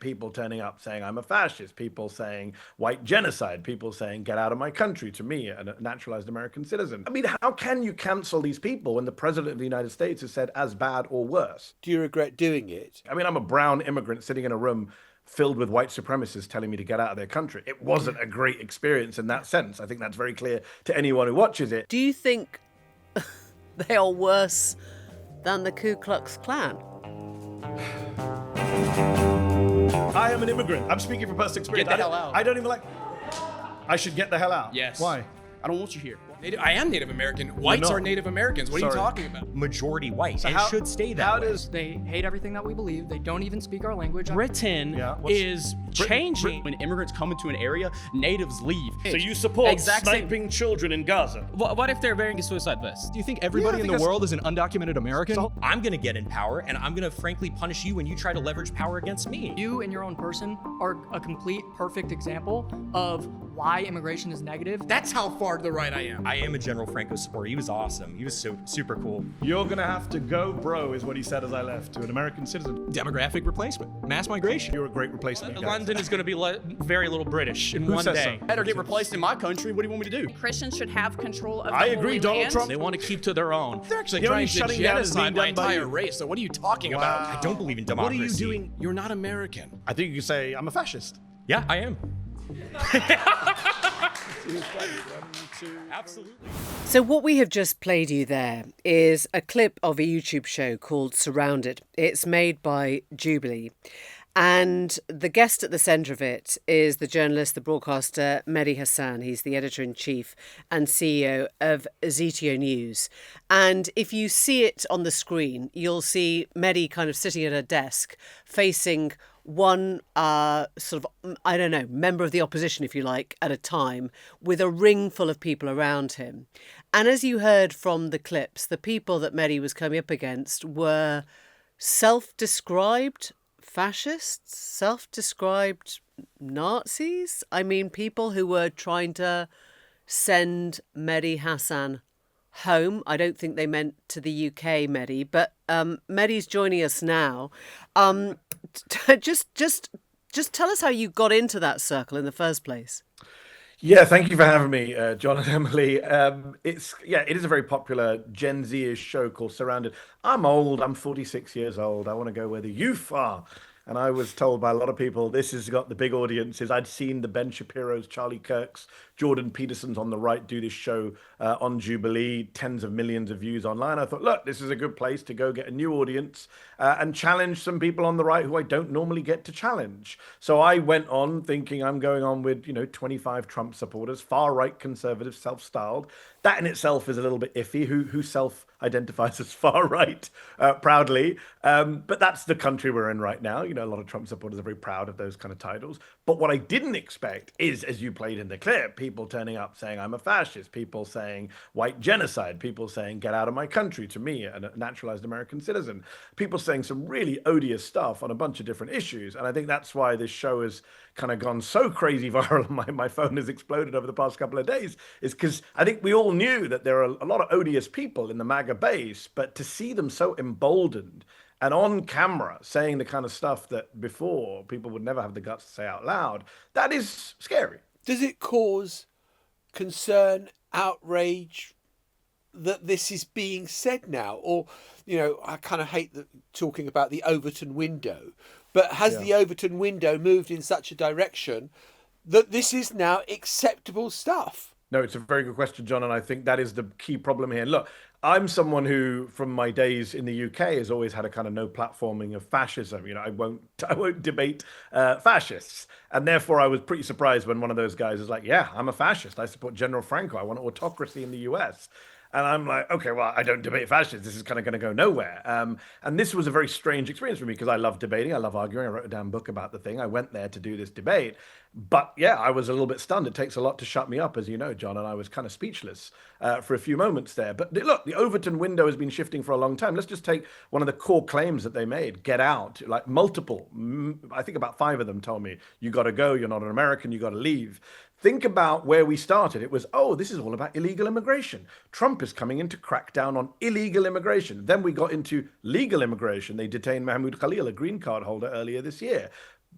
People turning up saying I'm a fascist, people saying white genocide, people saying get out of my country to me, a naturalized American citizen. I mean, how can you cancel these people when the president of the United States has said as bad or worse? Do you regret doing it? I mean, I'm a brown immigrant sitting in a room filled with white supremacists telling me to get out of their country. It wasn't a great experience in that sense. I think that's very clear to anyone who watches it. Do you think they are worse than the Ku Klux Klan? I am an immigrant. I'm speaking from personal experience. Get the hell out. I don't even like... I should get the hell out. Yes. Why? I don't want you here. I am Native American. Whites are Native Americans. What are you talking about? Majority white. So it should stay that way. They hate everything that we believe. They don't even speak our language. Britain is changing. When immigrants come into an area, natives leave. So you support Exact same- sniping children in Gaza? What if they're wearing a suicide vest? Do you think everybody in the world is an undocumented American? I'm gonna get in power, and I'm gonna frankly punish you when you try to leverage power against me. You and your own person are a complete, perfect example of why immigration is negative. That's how far to the right I am. I am a General Franco supporter. He was awesome. He was so super cool. You're gonna have to go, bro, is what he said as I left, to an American citizen. Demographic replacement, mass migration. You're a great replacement. guys. London is going to be very little British in one says day. so? Better get replaced in my country. What do you want me to do? Christians should have control of the I agree, Holy Donald Land. Trump. They want to keep to their own. They're actually The only trying to shutting down is being genocide my done by entire you. race. So what are you talking about? I don't believe in What are democracy. you doing? You're not American. I think you could say I'm a fascist. Yeah, I am. Absolutely. So what we have just played you there is a clip of a YouTube show called Surrounded. It's made by Jubilee. And the guest at the centre of it is the journalist, the broadcaster, Mehdi Hasan. He's the editor-in-chief and CEO of Zito News. And if you see it on the screen, you'll see Mehdi kind of sitting at a desk facing one member of the opposition, if you like, at a time, with a ring full of people around him. And as you heard from the clips, the people that Mehdi was coming up against were self-described fascists, self-described Nazis. I mean, people who were trying to send Mehdi Hasan home. I don't think they meant to the UK, Mehdi, but Mehdi's joining us now. Just tell us how you got into that circle in the first place. Yeah, thank you for having me, John and Emily. It is a very popular Gen Z-ish show called Surrounded. I'm old. I'm 46 years old. I want to go where the youth are. And I was told by a lot of people, this has got the big audiences. I'd seen the Ben Shapiro's, Charlie Kirk's, Jordan Peterson's on the right do this show on Jubilee, tens of millions of views online. I thought, look, this is a good place to go get a new audience and challenge some people on the right who I don't normally get to challenge. So I went on thinking I'm going on with, 25 Trump supporters, far-right conservatives, self-styled. That in itself is a little bit iffy. Who self-identifies as far-right, proudly. But that's the country we're in right now. A lot of Trump supporters are very proud of those kind of titles. But what I didn't expect is, as you played in the clip, people turning up saying I'm a fascist, people saying white genocide, people saying get out of my country to me, a naturalized American citizen, people saying some really odious stuff on a bunch of different issues. And I think that's why this show has kind of gone so crazy viral. My phone has exploded over the past couple of days, is because I think we all knew that there are a lot of odious people in the MAGA base, but to see them so emboldened and on camera saying the kind of stuff that before people would never have the guts to say out loud, that is scary. Does it cause concern, outrage that this is being said now? Or, I kind of hate talking about the Overton window, but has the Overton window moved in such a direction that this is now acceptable stuff? No, it's a very good question, John, and I think that is the key problem here. Look, I'm someone who, from my days in the UK, has always had a kind of no platforming of fascism. I won't debate fascists, and therefore I was pretty surprised when one of those guys is like, "Yeah, I'm a fascist. I support General Franco. I want autocracy in the US." And I'm like, okay, well, I don't debate fascists. This is kind of going to go nowhere. And this was a very strange experience for me because I love debating. I love arguing. I wrote a damn book about the thing. I went there to do this debate. But yeah, I was a little bit stunned. It takes a lot to shut me up, as you know, John, and I was kind of speechless for a few moments there. But look, the Overton window has been shifting for a long time. Let's just take one of the core claims that they made, get out, like multiple. I think about 5 of them told me, you got to go. You're not an American. You got to leave. Think about where we started. It was, this is all about illegal immigration. Trump is coming in to crack down on illegal immigration. Then we got into legal immigration. They detained Mahmoud Khalil, a green card holder, earlier this year.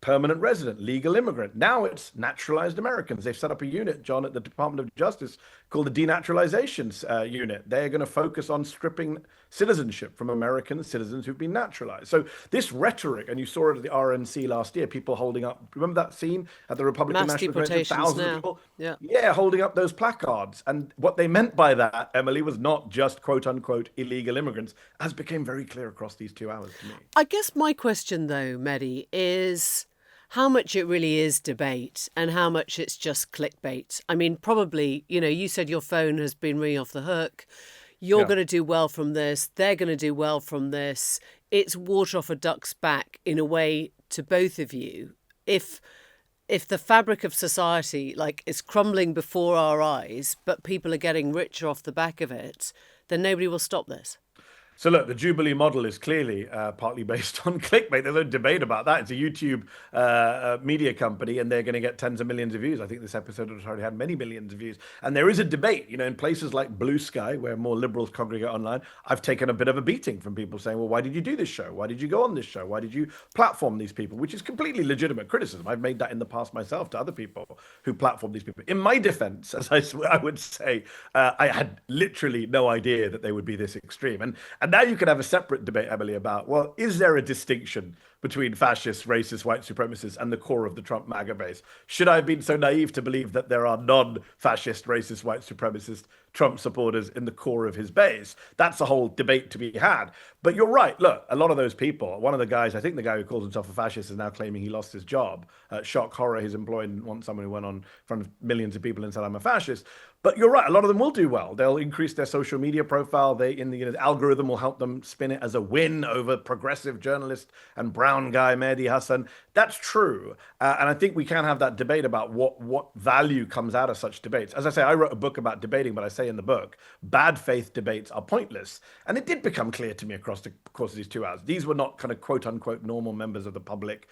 permanent resident, legal immigrant. Now it's naturalized Americans. They've set up a unit, John, at the Department of Justice called the Denaturalization Unit. They're going to focus on stripping citizenship from American citizens who've been naturalized. So this rhetoric, and you saw it at the RNC last year, people holding up, remember that scene at the Republican Mass National Convention? deportations Thousands now. of people, Yeah. holding up those placards. And what they meant by that, Emily, was not just quote unquote illegal immigrants, as became very clear across these 2 hours to me. I guess my question, though, Mehdi, is how much it really is debate and how much it's just clickbait. I mean, probably, you said your phone has been ringing off the hook. You're going to do well from this. They're going to do well from this. It's water off a duck's back in a way to both of you. If the fabric of society is crumbling before our eyes, but people are getting richer off the back of it, then nobody will stop this. So look, the Jubilee model is clearly partly based on clickbait. There's no debate about that. It's a YouTube media company, and they're going to get tens of millions of views. I think this episode has already had many millions of views. And there is a debate, in places like Blue Sky, where more liberals congregate online. I've taken a bit of a beating from people saying, well, why did you do this show? Why did you go on this show? Why did you platform these people? Which is completely legitimate criticism. I've made that in the past myself to other people who platform these people. In my defense, as I would say, I had literally no idea that they would be this extreme. And now you can have a separate debate, Emily, about, well, is there a distinction between fascists, racists, white supremacists, and the core of the Trump MAGA base? Should I have been so naive to believe that there are non-fascist, racist, white supremacist Trump supporters in the core of his base? That's a whole debate to be had. But you're right. Look, a lot of those people, one of the guys, I think the guy who calls himself a fascist is now claiming he lost his job. Shock horror, his employer didn't want someone who went on in front of millions of people and said, I'm a fascist. But you're right. A lot of them will do well. They'll increase their social media profile. The algorithm will help them spin it as a win over progressive journalist and brown guy Mehdi Hasan. That's true. And I think we can have that debate about what value comes out of such debates. As I say, I wrote a book about debating, but I say in the book, bad faith debates are pointless. And it did become clear to me across the course of these 2 hours. These were not kind of quote unquote normal members of the public,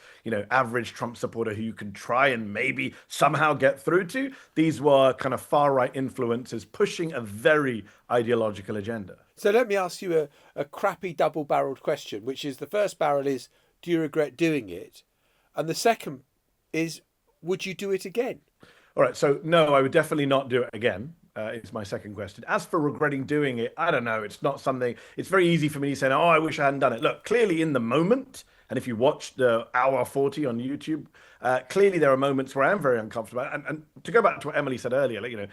average Trump supporter who you can try and maybe somehow get through to. These were kind of far right influencers pushing a very ideological agenda. So let me ask you a crappy double-barreled question, which is, the first barrel is, do you regret doing it? And the second is, would you do it again? All right. So no, I would definitely not do it again. Is my second question. As for regretting doing it, I don't know. It's not something, it's very easy for me to say, oh, I wish I hadn't done it. Look, clearly in the moment, and if you watch the hour 40 on YouTube, clearly there are moments where I am very uncomfortable. And to go back to what Emily said earlier,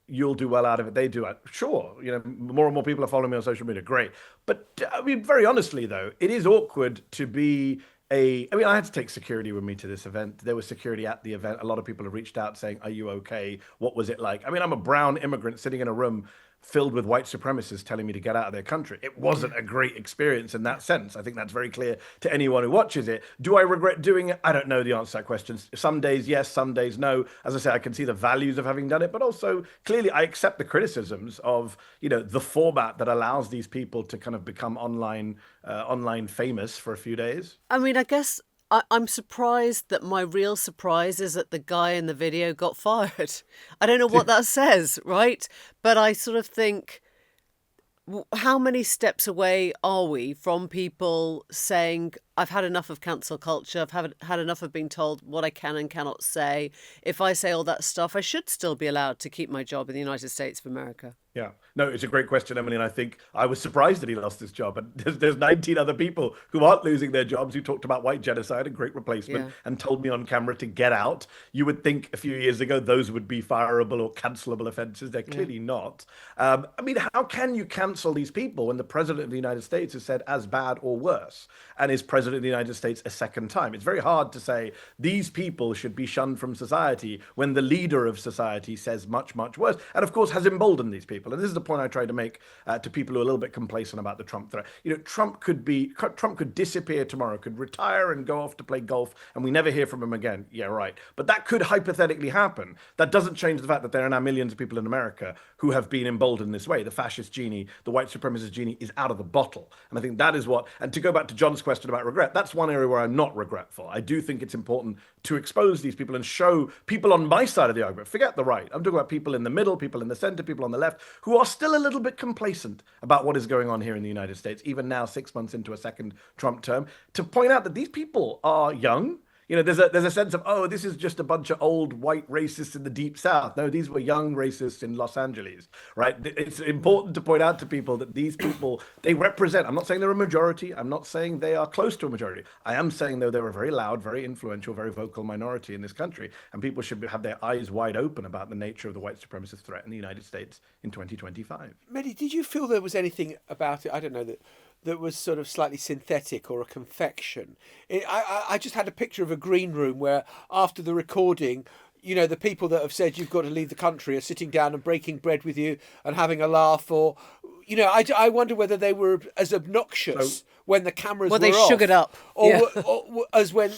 you'll do well out of it. They do it. Sure. More and more people are following me on social media. Great. But I mean, very honestly, though, it is awkward to be I had to take security with me to this event. There was security at the event. A lot of people have reached out saying, are you okay? What was it like? I mean, I'm a brown immigrant sitting in a room filled with white supremacists telling me to get out of their country. It wasn't a great experience in that sense. I think that's very clear to anyone who watches it. Do I regret doing it? I don't know the answer to that question. Some days, yes, some days, no. As I say, I can see the values of having done it, but also clearly I accept the criticisms of, the format that allows these people to kind of become online famous for a few days. I mean, I guess I'm surprised that my real surprise is that the guy in the video got fired. I don't know what that says, right? But I sort of think, how many steps away are we from people saying, I've had enough of cancel culture, I've had enough of being told what I can and cannot say. If I say all that stuff, I should still be allowed to keep my job in the United States of America. Yeah, no, it's a great question, Emily. And I think I was surprised that he lost his job. And there's 19 other people who aren't losing their jobs who talked about white genocide and great replacement and told me on camera to get out. You would think a few years ago those would be fireable or cancelable offenses. They're clearly not. I mean, how can you cancel these people when the president of the United States has said as bad or worse and is president of the United States a second time? It's very hard to say these people should be shunned from society when the leader of society says much, much worse. And of course has emboldened these people. And this is the point I try to make to people who are a little bit complacent about the Trump threat. Trump could disappear tomorrow, could retire and go off to play golf, and we never hear from him again. Yeah, right. But that could hypothetically happen. That doesn't change the fact that there are now millions of people in America who have been emboldened this way. The fascist genie, the white supremacist genie is out of the bottle. And I think that is what, and to go back to John's question about regret. That's one area where I'm not regretful. I do think it's important to expose these people and show people on my side of the argument. Forget the right. I'm talking about people in the middle, people in the center, people on the left, who are still a little bit complacent about what is going on here in the United States, even now, 6 months into a second Trump term, to point out that these people are young. There's a sense of, oh, this is just a bunch of old white racists in the deep South. No, these were young racists in Los Angeles, right? It's important to point out to people that these people, they represent, I'm not saying they're a majority. I'm not saying they are close to a majority. I am saying, though, they're a very loud, very influential, very vocal minority in this country. And people should have their eyes wide open about the nature of the white supremacist threat in the United States in 2025. Mehdi, did you feel there was anything about it, I don't know, that was sort of slightly synthetic or a confection? I just had a picture of a green room where after the recording, the people that have said you've got to leave the country are sitting down and breaking bread with you and having a laugh, or, I wonder whether they were as obnoxious when the cameras were off. Well, they sugared up. Or as when,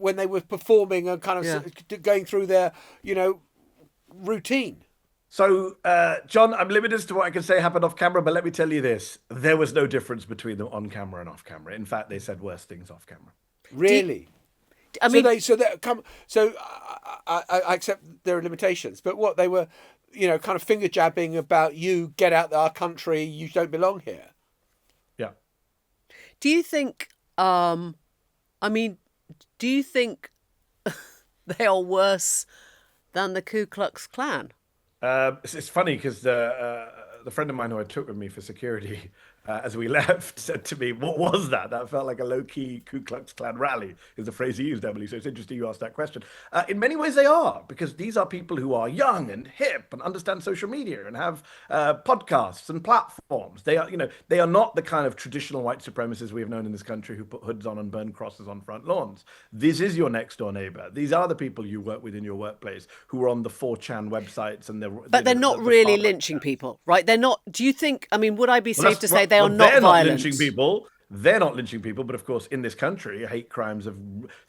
when they were performing and kind of going through their, routine. So, John, I'm limited as to what I can say happened off camera, but let me tell you this. There was no difference between them on camera and off camera. In fact, they said worse things off camera. Really? I mean, I accept there are limitations, but what they were, kind of finger jabbing about you, get out of our country, you don't belong here. Yeah. Do you think, do you think they are worse than the Ku Klux Klan? It's funny because the friend of mine who I took with me for security as we left said to me, "What was that? That felt like a low-key Ku Klux Klan rally," is the phrase he used, Emily. So it's interesting you asked that question. In many ways, they are, because these are people who are young and hip and understand social media and have podcasts and platforms. They are, they are not the kind of traditional white supremacists we have known in this country who put hoods on and burn crosses on front lawns. This is your next door neighbor. These are the people you work with in your workplace who are on the 4chan websites and But they're not really lynching people, right? They're not. Do you think? Would I be safe to say they are not violent? Lynching people. They're not lynching people, but of course, in this country, hate crimes have,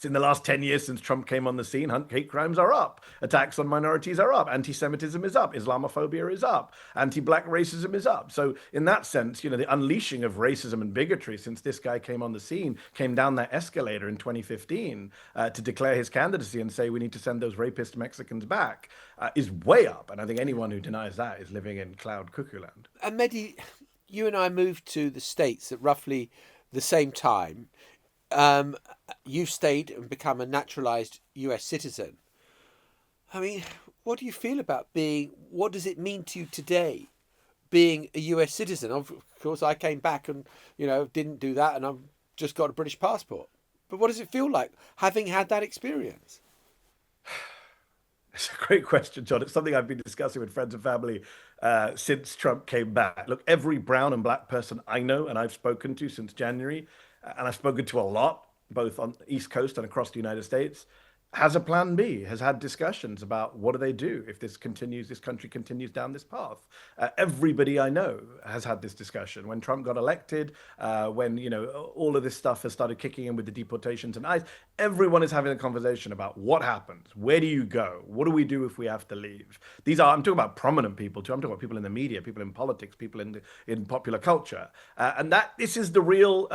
in the last 10 years since Trump came on the scene, hate crimes are up. Attacks on minorities are up. Anti-Semitism is up. Islamophobia is up. Anti-black racism is up. So in that sense, the unleashing of racism and bigotry since this guy came on the scene, came down that escalator in 2015 to declare his candidacy and say we need to send those rapist Mexicans back, is way up. And I think anyone who denies that is living in cloud cuckoo land. And Mehdi, you and I moved to the States at roughly the same time. You stayed and become a naturalized US citizen. I mean, what do you feel about what does it mean to you today, being a US citizen? Of course, I came back and, didn't do that, and I've just got a British passport. But what does it feel like having had that experience? It's a great question, John. It's something I've been discussing with friends and family since Trump came back. Look, every brown and black person I know and I've spoken to since January, and I've spoken to a lot, both on the East Coast and across the United States, has a plan B, has had discussions about what do they do if this country continues down this path. Everybody I know has had this discussion. When Trump got elected, when, all of this stuff has started kicking in with the deportations and ICE, everyone is having a conversation about what happens. Where do you go? What do we do if we have to leave? I'm talking about prominent people too. I'm talking about people in the media, people in politics, people in popular culture. And this is the real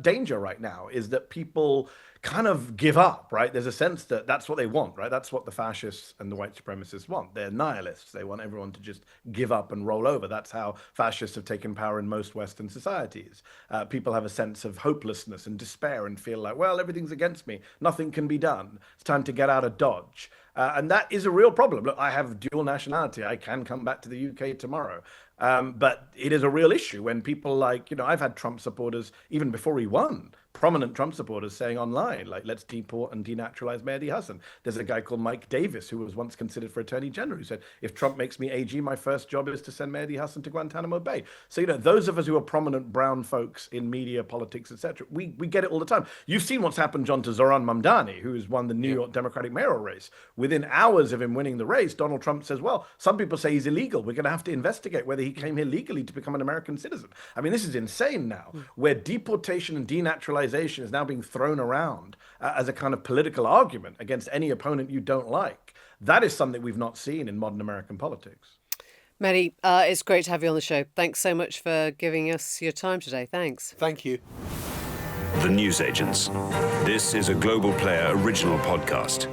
danger right now, is that people kind of give up, right? There's a sense that that's what they want, right? That's what the fascists and the white supremacists want. They're nihilists. They want everyone to just give up and roll over. That's how fascists have taken power in most Western societies. People have a sense of hopelessness and despair and feel like, well, everything's against me. Nothing can be done. It's time to get out of Dodge. And that is a real problem. Look, I have dual nationality. I can come back to the UK tomorrow. But it is a real issue when people like, I've had Trump supporters, even before he won, prominent Trump supporters saying online, like, let's deport and denaturalize Mehdi Hasan. There's a guy called Mike Davis, who was once considered for Attorney General, who said, if Trump makes me AG, my first job is to send Mehdi Hasan to Guantanamo Bay. So, those of us who are prominent brown folks in media, politics, etc., we get it all the time. You've seen what's happened, John, to Zoran Mamdani, who has won the New York Democratic mayoral race. Within hours of him winning the race, Donald Trump says, well, some people say he's illegal. We're going to have to investigate whether he came here legally to become an American citizen. I mean, this is insane now, where deportation and denaturalization is now being thrown around as a kind of political argument against any opponent you don't like. That is something we've not seen in modern American politics. Mehdi, it's great to have you on the show. Thanks so much for giving us your time today. Thanks. Thank you. The Newsagents. This is a Global Player original podcast.